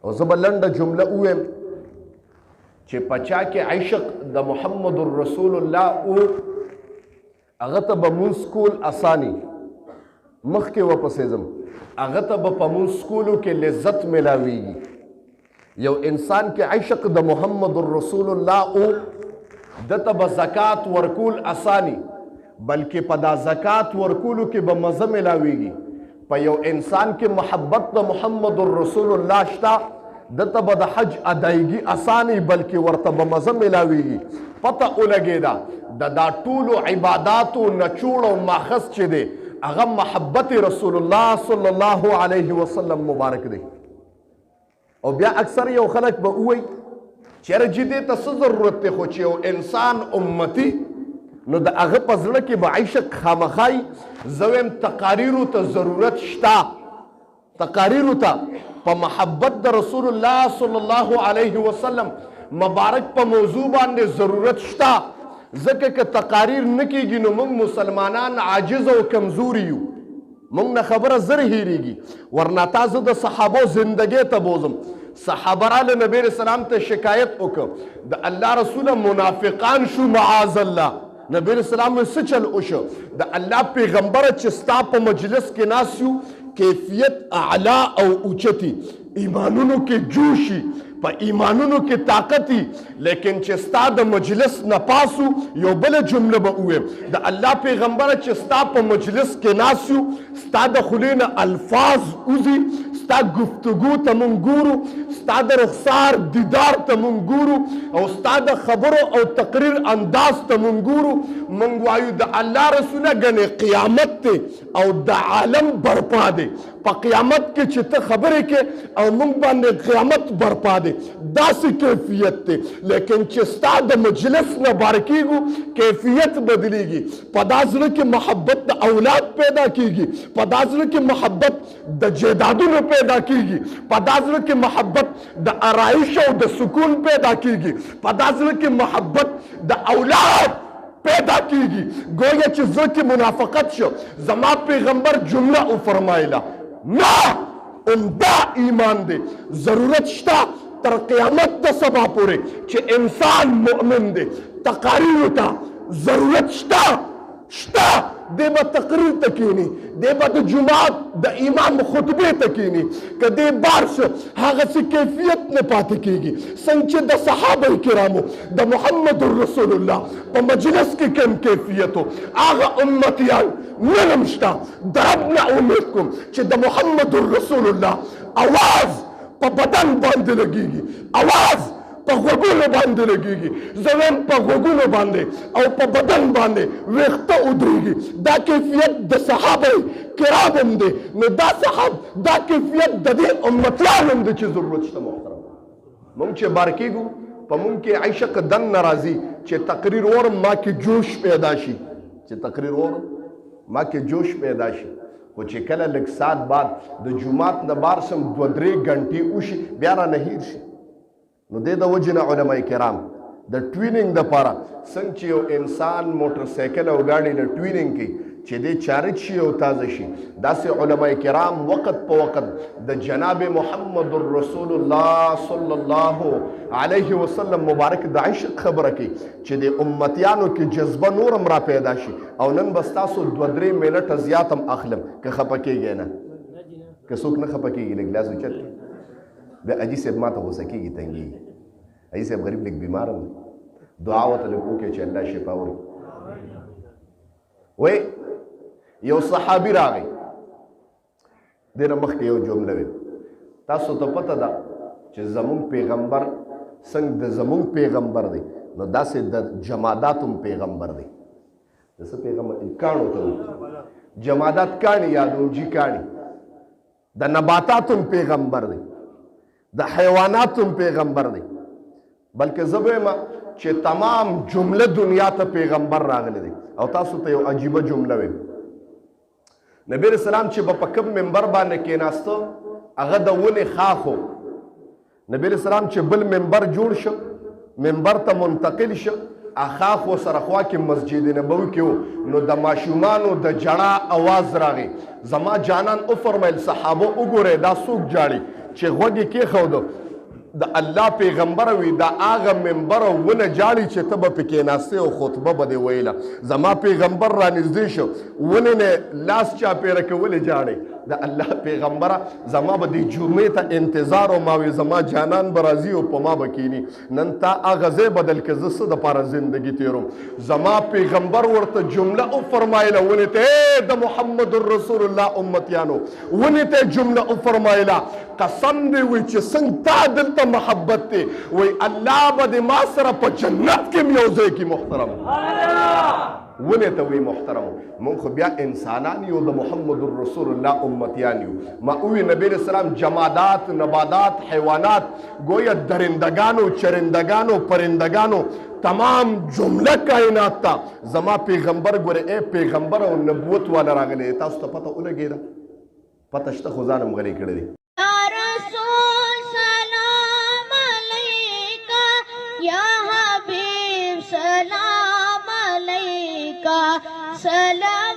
او زه به لنډه جمله ووایم چې په چا کې عشق د محمد رسول الله او هغه ته به مونځ کول اساني مخکې ورپسې ځم هغه ته به په مونځ کولو کې لذت میلاویږي یو انسان کې عشق د محمد رسول الله او دته به زکات ورکول اساني بلکې په دا زکات ورکولو کې به مزه میلاویږي په یو انسان کې محبت د محمد رسول الله شته دته به د حج ادایګي اساني بلکې ورته به مزه میلاویږي پته ولګېده دا ټولو عباداتو نچوړ او ماخذ چې دی هغه محبت رسول الله صلی الله علیه وسلم مبارک دی او بیا اکثر یو خلک به ووایي چېرې چې دې ته څه ضرورت دی خو چې یو انسان امتي نو د هغه په زړه کې به عشق خامخای زه وایم تقاریرو ته ضرورت شته تقاریرو ته په محبت د رسول الله صلی الله علیه وسلم مبارک په موضوع باندې ضرورت شته ځکه که تقاریر نه کېږي نو موږ مسلمانان عاجز او کمزوري یو موږ نه خبره زر هېرېږي ورنه تا زه د صحابو زندګۍ ته بوزم صحابه راله نبی علیه السلام ته شکایت وکړه د الله رسوله منافقان شو معاذ الله نبی علیه السلام څه چل وشو د الله پیغمبره چې ستا په مجلس کې ناست یو کیفیت اعلا او اوچتی ایمانونو کې جوشي په ایمانونو کې طاقتي لیکن چې ستا د مجلس نه پاسو یو بل جمله به ووایم د الله پیغمبره چې ستا په مجلس کې ناست یو ستا د خولې نه الفاظ وځي ستا گفتگو ته مونږ ګورو ستا د رخسار دیدار ته مونږ ګورو او ستا د خبرو او تقریر انداز ته مونږ ګورو مونږ وایو د الله رسوله ګنې قیامت دی او د عالم برپا دی په قیامت کې چې ته خبرې کې او مونږ باندې قیامت برپا دی داسې کیفیت دی لیکن چې ستا د مجلس نه بار کېږو کیفیت بدلیږي په دا زړه کې محبت د اولاد پیدا کېږي په دا زړه کې محبت د جیدادونو پیدا کېږي په دا زړه کې محبت د آرایش او د سکون پیدا کېږي په دا زړه کې محبت د اولاد پیدا کېږي گویا چې زړه کې منافقت شو زما پیغمبر جمله وفرمایله نه عمده ایمان دی ضرورت شته تر قیامت د سبا پورې چې انسان مؤمن دی تقاریرو ته ضرورت شته دی به تقریر ته کینی دی به د جماعت د امام خطبې ته کینی که دی بار شو هغسې کیفیت نه پاتې کېږي څنګه چې د صحابه کرامو د محمد رسول الله په مجلس کې کم کیفیت و هغه امتیان نن هم شته د رب نه امید کوم چې د محمد رسول الله اواز په بدن باندې لګېږي اواز په غوږونو باندې لګېږي زمین په غوږونو باندې او په بدن باندې ویښته ودرېږي دا کیفیت د صحابه کرام هم دی نو دا کیفیت د دې امتیان هم دی چې ضرورت شته محترم موږ چې بار کېږو په موږ کې عشق دن نه راځي چې تقریر وورم ما کې جوش پیدا شي پیدا شي خو چې کله لږ ساعت بعد د جومات نه بار شم 2-3 غنټې وشي بیا رانه هیر شي نو دې د وجې نه علما کرام د ټویننګ دپاره څنګه چې یو انسان موټر سایکل او ګاډي نه ټویننګ کوي چې دې چارج شي او تازه شي داسې علما کرام وخت په وخت د جناب محمد رسول الله صلی الله علیه وسلم مبارک د عشق خبره کوي چې د امتیانو کې جذبه نورم را پیدا شي او نن بس تاسو 2-3 منټه زیات هم اخلم که خفه کېږئ نه که څوک نه خفه کېږي لږ لاس اوچت بیا اجي صاحب ما ته غوسه کېږي تنګېږي اجي صاحب غریب لږ بیمار هم دعا ورته لږ وکړئ چې الله شفا ورکړي وی یو صحابي راغی دې نه مخکې یو جمله وي تاسو ته پته ده چې زمونږ پیغمبر څنګه د زمونږ پیغمبر دی نو داسې د جماداتو پیغمبر دی د څه پیغمبر کاڼو ته جمادات کاڼي یا دونجي کاڼي د نباتاتو پیغمبر دی د حیواناتو پیغمبر دی بلکې زه به وایم چې تمام جمله دنیا ته پیغمبر راغلی دی او تاسو ته یو عجیبه جمله ویم نبی علیہ السلام چې په کوم منبر باندې کېناسته هغه د ونې خاخ و نبی علیہ السلام چې بل منبر جوړ شو منبر ته منتقل شو اخاخ و سره خوا کې مسجد نبوي کې و نو د ماشومانو د جړا اواز راغی زما جانان او فرمایل صحابه وګورئ دا څوک جاړي چې غوږ یې کېښودو د الله پیغمبر وي دا هغه منبر ونه جاړي چې ته به پکې ناستې او خطبه به دې ویله زما پیغمبر رانږدې شو ونې نه لاس چاپېره کولې جاړې د الله پیغمبره زما به دې جمعې ته انتظار او ما وي زما جانان به راځي او په ما به کښېني نن تا هغه ځای بدل کړه زه څه دپاره زندګي تېروم زما پیغمبر ورته جمله وفرمایله ونې ته د محمد رسول الله امتیانو ونې ته جمله وفرمایله قسم دې وي چې څنګه تا دلته محبت دی وی الله به دې ما سره په جنت کې یو ځای کې محترم ونې ته وی محترم مونږ خو بیا انسانان یو د محمد رسول الله امتیان یو ما وی نبی اسلام جمادات نبادات حیوانات گویا درندگانو چرندگانو پرندگانو تمام جمله کائنات تا زما پیغمبر ګوره اے پیغمبر او نبوت والا راغلی تاسو ته پته ولګېده پته شته خو ځان هم غلی کړی دی या हबीब सलाम अलैका सलाम